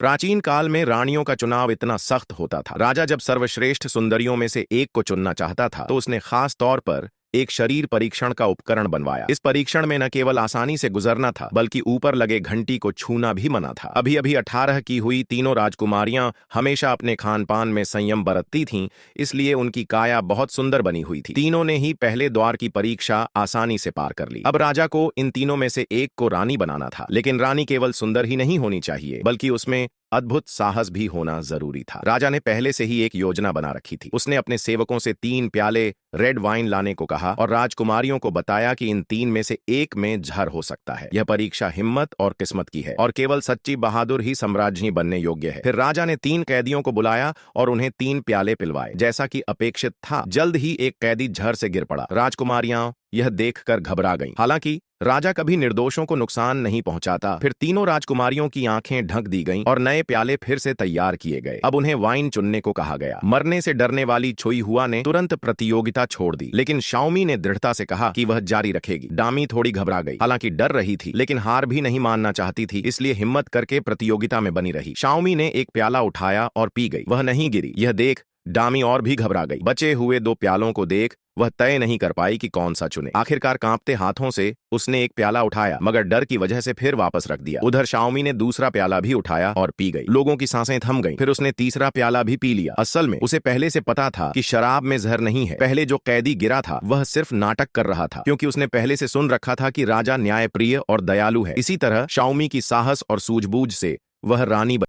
प्राचीन काल में रानियों का चुनाव इतना सख्त होता था। राजा जब सर्वश्रेष्ठ सुंदरियों में से एक को चुनना चाहता था तो उसने खास तौर पर एक शरीर परीक्षण का उपकरण बनवाया। इस परीक्षण में न केवल आसानी से गुजरना था बल्कि ऊपर लगे घंटी को छूना भी मना था। अभी अभी 18 की हुई तीनों राजकुमारियां हमेशा अपने खान पान में संयम बरतती थीं, इसलिए उनकी काया बहुत सुंदर बनी हुई थी। तीनों ने ही पहले द्वार की परीक्षा आसानी से पार कर ली। अब राजा को इन तीनों में से एक को रानी बनाना था, लेकिन रानी केवल सुंदर ही नहीं होनी चाहिए बल्कि उसमें अद्भुत साहस भी होना जरूरी था। राजा ने पहले से ही एक योजना बना रखी थी। उसने अपने सेवकों से 3 प्याले रेड वाइन लाने को कहा और राजकुमारियों को बताया कि इन 3 में से एक में जहर हो सकता है। यह परीक्षा हिम्मत और किस्मत की है और केवल सच्ची बहादुर ही सम्राज्ञी बनने योग्य है। फिर राजा ने 3 कैदियों को बुलाया और उन्हें 3 प्याले पिलवाए। जैसा कि अपेक्षित था, जल्द ही एक कैदी जहर से गिर पड़ा। राजकुमारियां यह देखकर घबरा गईं। हालांकि राजा कभी निर्दोषों को नुकसान नहीं पहुंचाता। फिर तीनों राजकुमारियों की आंखें ढक दी गईं और नए प्याले फिर से तैयार किए गए। अब उन्हें वाइन चुनने को कहा गया। मरने से डरने वाली छुई हुआ ने तुरंत प्रतियोगिता छोड़ दी, लेकिन शाओमी ने दृढ़ता से कहा कि वह जारी रखेगी। डामी थोड़ी घबरा गई, हालांकि डर रही थी लेकिन हार भी नहीं मानना चाहती थी, इसलिए हिम्मत करके प्रतियोगिता में बनी रही। शाओमी ने एक प्याला उठाया और पी गई। वह नहीं गिरी। यह देख डामी और भी घबरा गई। बचे हुए 2 प्यालों को देख वह तय नहीं कर पाई कि कौन सा चुने। आखिरकार कांपते हाथों से उसने एक प्याला उठाया, मगर डर की वजह से फिर वापस रख दिया। उधर शाओमी ने दूसरा प्याला भी उठाया और पी गई। लोगों की सांसें थम गईं। फिर उसने तीसरा प्याला भी पी लिया। असल में उसे पहले से पता था कि शराब में जहर नहीं है। पहले जो कैदी गिरा था वह सिर्फ नाटक कर रहा था, क्योंकि उसने पहले से सुन रखा था कि राजा न्यायप्रिय और दयालु है। इसी तरह शाओमी की साहस और सूझबूझ से वह रानी